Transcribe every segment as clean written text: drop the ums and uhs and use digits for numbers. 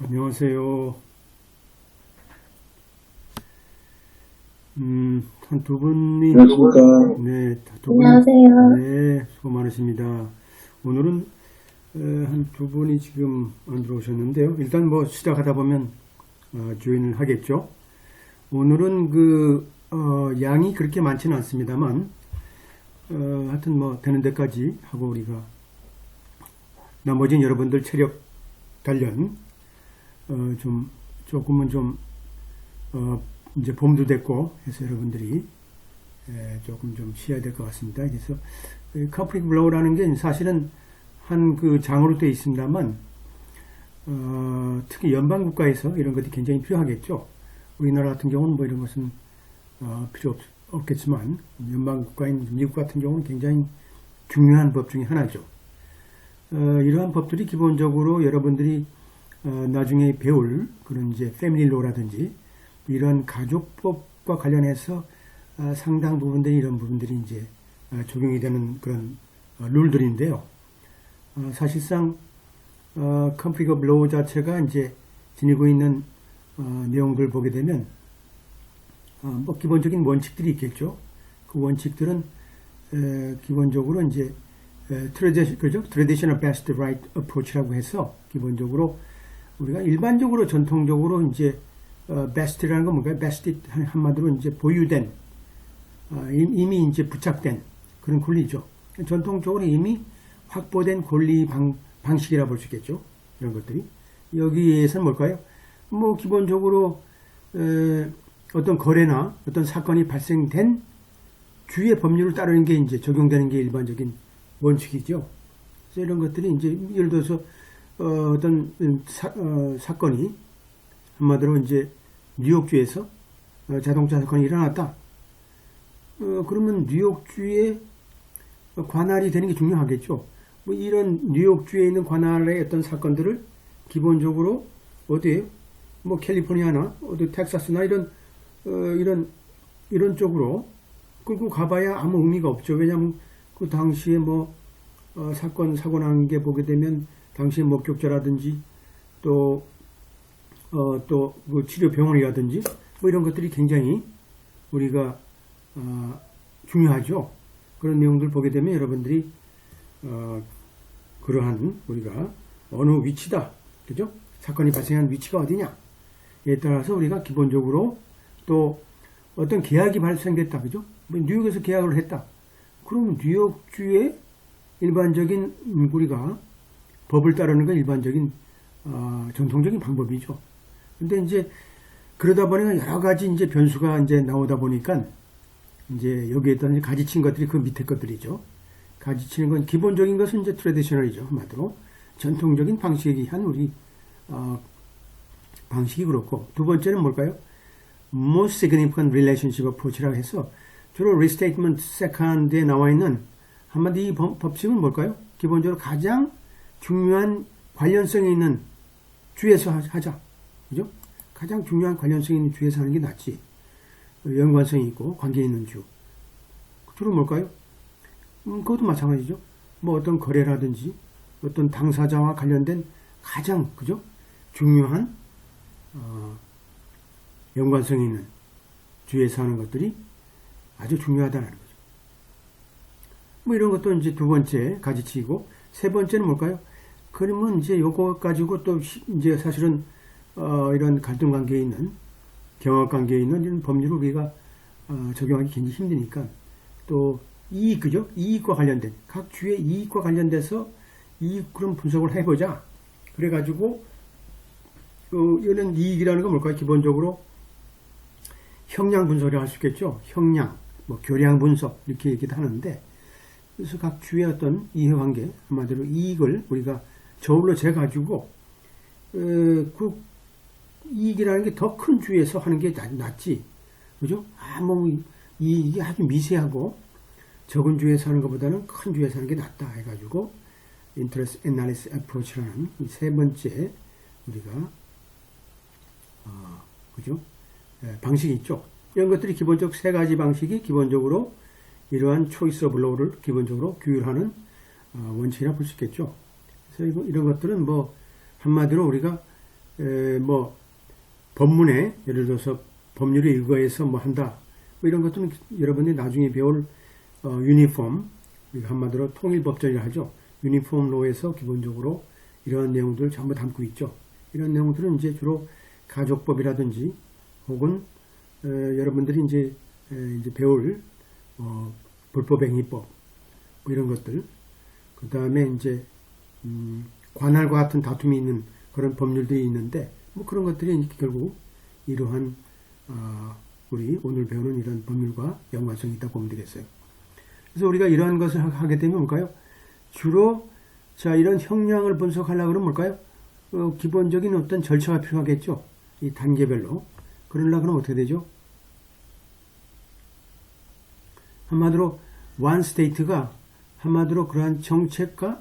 안녕하세요. 한 두 분이, 안녕하십니까. 네, 두 분이, 안녕하세요. 네, 수고 많으십니다. 오늘은 한 두 분이 지금 안 들어오셨는데요. 일단 뭐 시작하다 보면 조인을 하겠죠. 오늘은 양이 그렇게 많지는 않습니다만, 하여튼 뭐 되는 데까지 하고 우리가 나머지는 여러분들 체력 단련, 조금은 이제 봄도 됐고 해서 여러분들이 조금 좀 쉬어야 될 것 같습니다. 그래서 커프릭 블로우라는 게 사실은 한 그 장으로 되어 있습니다만 특히 연방 국가에서 이런 것이 굉장히 필요하겠죠. 우리나라 같은 경우는 뭐 이런 것은 필요 없겠지만 연방 국가인 미국 같은 경우는 굉장히 중요한 법 중에 하나죠. 이러한 법들이 기본적으로 여러분들이 나중에 배울 그런 이제 패밀리로라든지 이런 가족법과 관련해서 상당 부분들이 이런 부분들이 이제 적용이 되는 그런 룰들인데요. 사실상 conflict of law 자체가 이제 지니고 있는 내용들 보게 되면 뭐 기본적인 원칙들이 있겠죠. 그 원칙들은 기본적으로 이제 traditional best right approach라고 해서 기본적으로 우리가 일반적으로 전통적으로 이제 best라는 건 뭔가요? best 한마디로 이제 보유된 이미 이제 부착된 그런 권리죠. 전통적으로 이미 확보된 권리 방식이라 볼 수 있겠죠. 이런 것들이 여기에서는 뭘까요? 뭐 기본적으로 어떤 거래나 어떤 사건이 발생된 주의 법률을 따르는 게 이제 적용되는 게 일반적인 원칙이죠. 그래서 이런 것들이 이제 예를 들어서 어떤 사건이 한마디로 이제 뉴욕주에서 자동차 사건이 일어났다. 그러면 뉴욕주의 관할이 되는 게 중요하겠죠. 뭐 이런 뉴욕주에 있는 관할의 어떤 사건들을 기본적으로 어디에 뭐 캘리포니아나 어디 텍사스나 이런 쪽으로 끌고 가봐야 아무 의미가 없죠. 왜냐하면 그 당시에 뭐 사고 난 게 보게 되면 당시의 목격자라든지 뭐 치료 병원이라든지 뭐 이런 것들이 굉장히 우리가 중요하죠. 그런 내용들 보게 되면 여러분들이 그러한 우리가 어느 위치다, 그죠? 사건이 발생한 위치가 어디냐에 따라서 우리가 기본적으로 또 어떤 계약이 발생됐다, 그죠? 뭐 뉴욕에서 계약을 했다. 그럼 뉴욕주의 일반적인 우리가 법을 따르는 건 일반적인 전통적인 방법이죠. 근데 이제 그러다 보니까 여러 가지 이제 변수가 이제 나오다 보니까 이제 여기에 있던 가지친 것들이 그 밑에 것들이죠. 가지치는 건 기본적인 것은 이제 트레디셔널이죠. 한마디로 전통적인 방식에 한 우리 방식이 그렇고 두 번째는 뭘까요? Most significant relationship approach라고 해서 주로 restatement second에 나와 있는 한마디 이 법칙은 뭘까요? 기본적으로 가장 중요한 관련성이 있는 주에서 하자. 그죠? 가장 중요한 관련성이 있는 주에서 하는 게 낫지. 연관성이 있고 관계 있는 주. 주로 뭘까요? 그것도 마찬가지죠. 뭐 어떤 거래라든지 어떤 당사자와 관련된 가장 그죠? 중요한 연관성이 있는 주에서 하는 것들이 아주 중요하다는 거죠. 뭐 이런 것도 이제 두 번째 가지치고 세 번째는 뭘까요? 그러면 이제 요거 가지고 또 이제 사실은 이런 갈등 관계에 있는 경합 관계에 있는 이런 법률을 우리가 적용하기 굉장히 힘드니까 또 이익, 그죠? 이익과 관련된 각 주의 이익과 관련돼서 이익 그런 분석을 해보자. 그래가지고 이런 이익이라는 건 뭘까요? 기본적으로 형량 분석을 할 수 있겠죠. 형량, 뭐 교량 분석 이렇게 얘기도 하는데 그래서 각 주의 어떤 이해관계 한마디로 이익을 우리가 저울로 재가지고 그 이익이라는 게 더 큰 주에서 하는 게 낫지. 그죠? 뭐 이익이 아주 미세하고 적은 주에서 하는 것보다는 큰 주에서 하는 게 낫다 해가지고 Interest Analysis Approach라는 이 세 번째 우리가 그죠? 방식이 있죠. 이런 것들이 기본적 세 가지 방식이 기본적으로 이러한 초이스 오브 로우를 기본적으로 규율하는 원칙이라 볼 수 있겠죠. 그래서 이런 것들은 뭐 한마디로 우리가 뭐 법문에 예를 들어서 법률에 의거해서 뭐 한다. 뭐 이런 것들은 여러분이 나중에 배울 유니폼, 한마디로 통일법전이라 하죠. 유니폼 로에서 기본적으로 이러한 내용들을 전부 담고 있죠. 이런 내용들은 이제 주로 가족법이라든지 혹은 여러분들이 이제 배울 불법행위법 뭐 이런 것들, 그 다음에 이제 관할과 같은 다툼이 있는 그런 법률들이 있는데 뭐 그런 것들이 결국 이러한 우리 오늘 배우는 이런 법률과 연관성이 있다고 보면 되겠어요. 그래서 우리가 이러한 것을 하게 되면 뭘까요? 주로 자 이런 형량을 분석하려고 그러면 뭘까요? 기본적인 어떤 절차가 필요하겠죠. 이 단계별로. 그러려고 하면 어떻게 되죠? 한마디로 one state가 한마디로 그러한 정책에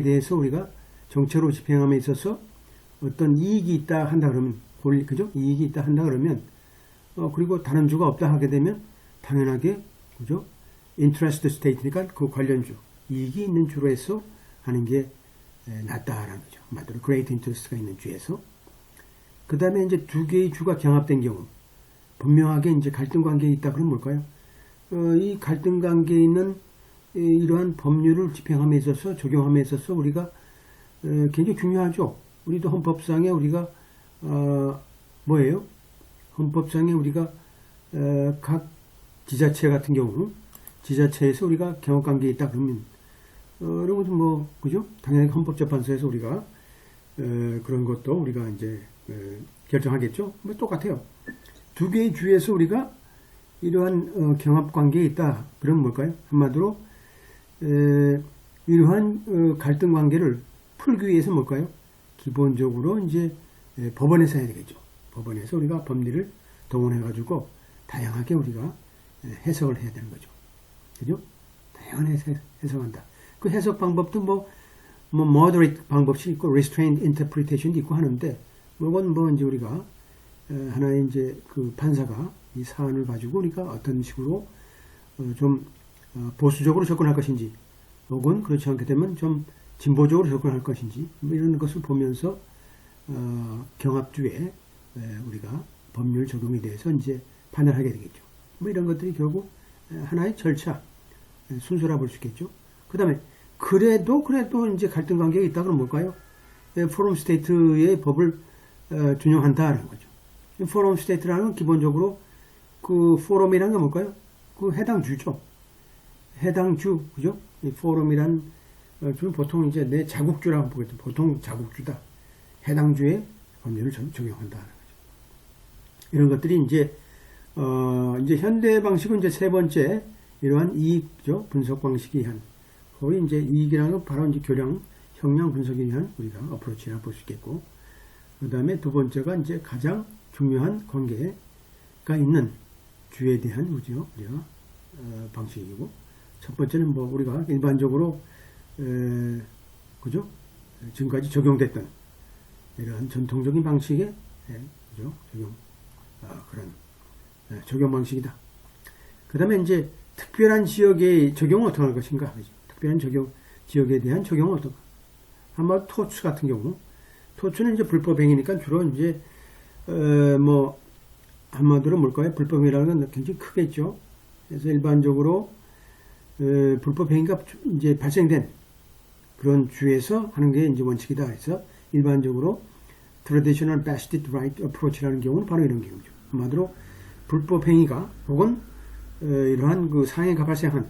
대해서 우리가 정책으로 집행함에 있어서 어떤 이익이 있다 한다 그러면 그죠? 이익이 있다 한다 그러면 그리고 다른 주가 없다 하게 되면 당연하게 그죠? interest state니까 그 관련주 이익이 있는 주로 해서 하는 게 낫다라는 거죠. 한마디로 great interest가 있는 주에서 그 다음에 이제 두 개의 주가 경합된 경우 분명하게 이제 갈등 관계에 있다 그러면 뭘까요? 이 갈등 관계에 있는 이러한 법률을 집행함에 있어서 적용함에 있어서 우리가 굉장히 중요하죠. 우리도 헌법상에 우리가 뭐예요? 헌법상에 우리가 각 지자체 같은 경우 지자체에서 우리가 경합관계에 있다 그러면 여러분 뭐 그죠? 당연히 헌법재판소에서 우리가 그런 것도 우리가 이제 결정하겠죠. 뭐 똑같아요. 두 개의 주에서 우리가 이러한 경합관계에 있다. 그럼 뭘까요? 한마디로 이러한 갈등 관계를 풀기 위해서 뭘까요? 기본적으로 이제 법원에서 해야 되겠죠. 법원에서 우리가 법리를 동원해가지고 다양하게 우리가 해석을 해야 되는 거죠. 그죠? 다양한 해석한다. 그 해석 방법도 뭐 moderate 방법이 있고 restrained interpretation도 있고 하는데 이건 뭐 이제 우리가 하나의 이제 그 판사가 이 사안을 가지고 우리가 어떤 식으로 좀 보수적으로 접근할 것인지 혹은 그렇지 않게 되면 좀 진보적으로 접근할 것인지 뭐 이런 것을 보면서 경합주에 우리가 법률 적용에 대해서 이제 판단하게 되겠죠. 뭐 이런 것들이 결국 하나의 절차 순서라 볼 수 있겠죠. 그 다음에 그래도 이제 갈등 관계가 있다 그러면 뭘까요? 포럼 스테이트의 법을 준용한다라는 거죠. 포럼 스테이트라는 건 기본적으로 그 포럼이라는 게 뭘까요? 그 해당 주죠. 해당 주, 그죠? 이 포럼이란 주는 보통 이제 내 자국주라고 보겠죠. 보통 자국주다. 해당 주에 법률을 적용한다는 거죠. 이런 것들이 이제 현대 방식은 이제 세 번째 이러한 이익죠 분석 방식에 의한 거의 이제 이익이라는 건 바로 이제 교량 형량 분석에 의한 우리가 어프로치라 볼 수 있겠고 그 다음에 두 번째가 이제 가장 중요한 관계가 있는 주에 대한 우리가 방식이고 첫 번째는 뭐 우리가 일반적으로 그죠 지금까지 적용됐던 이런 전통적인 방식의 그죠 그런 적용 방식이다. 그 다음에 이제 특별한 지역의 적용은 어떻게 할 것인가? 그죠? 특별한 지역에 대한 적용은 어떤가? 한마디로 토츠 같은 경우, 토츠는 이제 불법행위니까 주로 이제, 뭐, 한마디로 뭘까요? 불법이라는 건 굉장히 크겠죠. 그래서 일반적으로, 불법행위가 이제 발생된 그런 주에서 하는 게 이제 원칙이다. 해서 일반적으로 traditional vested right approach라는 경우는 바로 이런 경우죠. 한마디로 불법행위가 혹은 이러한 그 상해가 발생한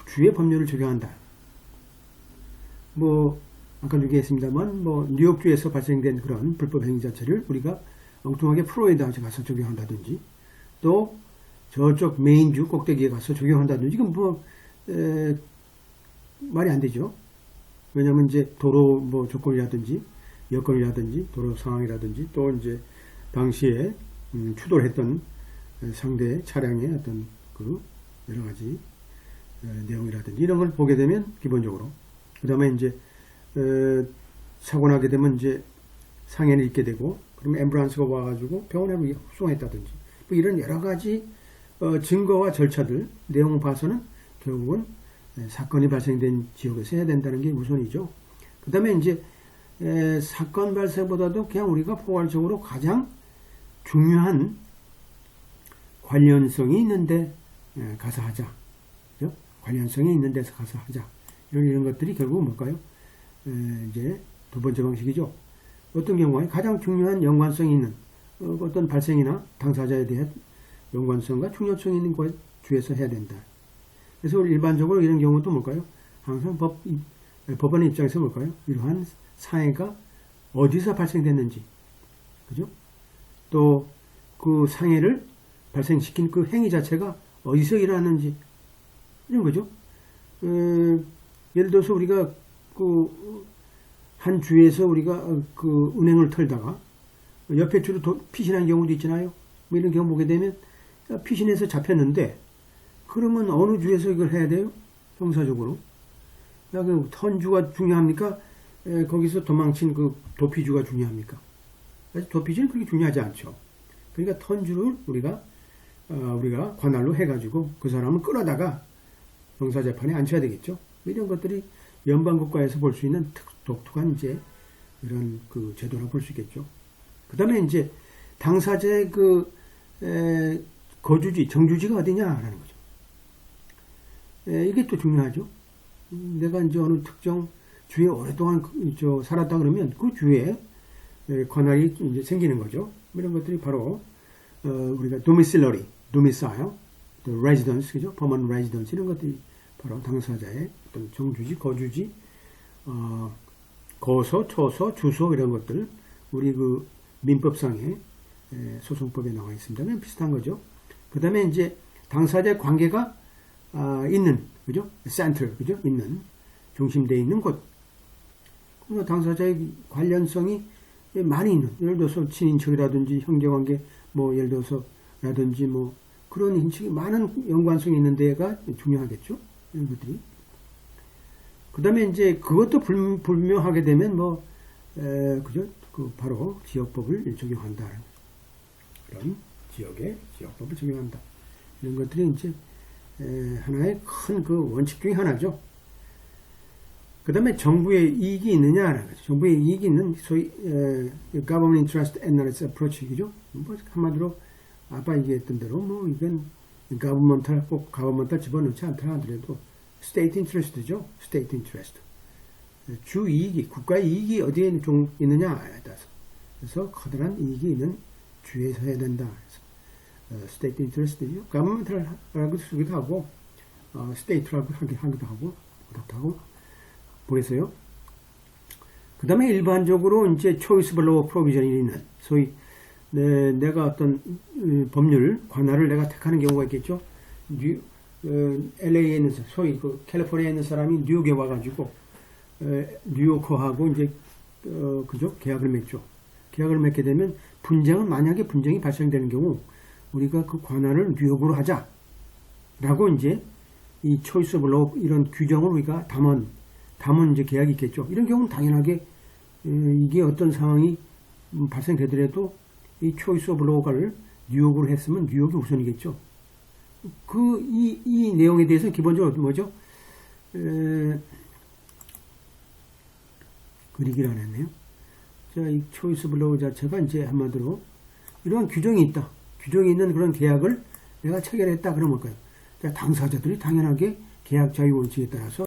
주의 법률을 적용한다. 뭐 아까 얘기했습니다만 뭐 뉴욕주에서 발생된 그런 불법행위 자체를 우리가 엉뚱하게 플로리다에 가서 적용한다든지 또 저쪽 메인주 꼭대기에 가서 적용한다든지 이건 뭐 말이 안 되죠. 왜냐하면 이제 도로 뭐 조건이라든지 여건이라든지 도로 상황이라든지 또 이제 당시에 추돌 했던 상대 차량의 어떤 그 여러 가지 내용이라든지 이런 걸 보게 되면 기본적으로 그 다음에 이제 사고 나게 되면 이제 상해를 입게 되고 그러면 앰뷸런스가 와가지고 병원에 후송했다든지 뭐 이런 여러 가지 증거와 절차들 내용을 봐서는 결국은 사건이 발생된 지역에서 해야 된다는 게 우선이죠. 그 다음에 이제 사건 발생보다도 그냥 우리가 포괄적으로 가장 중요한 관련성이 있는데 가서 하자. 그죠? 관련성이 있는 데서 가서 하자. 이런 것들이 결국 뭘까요? 이제 두 번째 방식이죠. 어떤 경우에 가장 중요한 연관성이 있는 어떤 발생이나 당사자에 대한 연관성과 중요성이 있는 것 주에서 해야 된다. 그래서 일반적으로 이런 경우도 뭘까요? 항상 법원의 입장에서 뭘까요? 이러한 상해가 어디서 발생됐는지, 그죠? 또 그 상해를 발생시킨 그 행위 자체가 어디서 일어났는지, 이런 거죠. 예를 들어서 우리가 한 주에서 우리가 그 은행을 털다가 옆에 주로 피신한 경우도 있잖아요. 뭐 이런 경우 보게 되면 피신해서 잡혔는데, 그러면 어느 주에서 이걸 해야 돼요? 형사적으로. 그 턴주가 중요합니까? 거기서 도망친 그 도피주가 중요합니까? 도피주는 그렇게 중요하지 않죠. 그러니까 턴주를 우리가 관할로 해가지고 그 사람을 끌어다가 형사재판에 앉혀야 되겠죠. 이런 것들이 연방국가에서 볼 수 있는 독특한 이제 이런 그 제도라고 볼 수 있겠죠. 그 다음에 이제 당사자의 거주지, 정주지가 어디냐라는 거죠. 이게 또 중요하죠. 내가 이제 어느 특정 주에 오랫동안 살았다 그러면 그 주에 관할이 이제 생기는 거죠. 이런 것들이 바로 우리가 domicile, residence, 그죠? permanent residence 이런 것들이 바로 당사자의 어떤 정주지, 거주지, 거소, 처소, 주소 이런 것들 우리 그 민법상의 소송법에 나와 있습니다만 비슷한 거죠. 그 다음에 이제 당사자의 관계가 있는, 그죠? center, 그죠? 있는, 중심되어 있는 곳. 그러니까 당사자의 관련성이 많이 있는, 예를 들어서 친인척이라든지 형제관계, 뭐, 예를 들어서라든지 뭐, 그런 인식이 많은 연관성이 있는 데가 중요하겠죠? 이런 것들이. 그 다음에 이제 그것도 불명하게 되면 뭐, 그죠? 바로 지역법을 적용한다. 그런 지역법을 적용한다. 이런 것들이 이제, 하나의 큰 그 원칙 중에 하나죠. 그 다음에 정부의 이익이 있느냐라는 거죠. 정부의 이익이 있는 소위 government interest analysis approach이죠. 뭐 한마디로 아까 얘기했던 대로 뭐 이건 꼭 governmental 집어넣지 않더라 하더라도 state interest죠. state interest. 주 이익이, 국가의 이익이 어디에 좀 있느냐에 따라서. 그래서 커다란 이익이 있는 주에서 해야 된다. 그래서 state interest죠. governmental라고 쓰기도 하고 state라고 하기도 하고 그렇다고 하고 보겠어요? 그 다음에 일반적으로 이제 choiceable law provision이 있는, 소위, 내가 어떤 법률, 관할을 내가 택하는 경우가 있겠죠? LA에 있는, 소위 캘리포니아에 있는 사람이 뉴욕에 와가지고, 뉴요커하고 이제, 그죠? 계약을 맺죠. 계약을 맺게 되면 만약에 분쟁이 발생되는 경우, 우리가 그 관할을 뉴욕으로 하자. 라고 이제, 이 choiceable law, 이런 규정을 우리가 담은 이제 계약이 있겠죠. 이런 경우는 당연하게 이게 어떤 상황이 발생되더라도 이 초이스 오브 로우를 뉴욕으로 했으면 뉴욕이 우선이겠죠. 이 내용에 대해서는 기본적으로 뭐죠? 그리기를 안 했네요. 자, 이 초이스 오브 로우 자체가 이제 한마디로 이러한 규정이 있다. 규정이 있는 그런 계약을 내가 체결했다. 그러면 뭘까요? 자, 당사자들이 당연하게 계약 자유 원칙에 따라서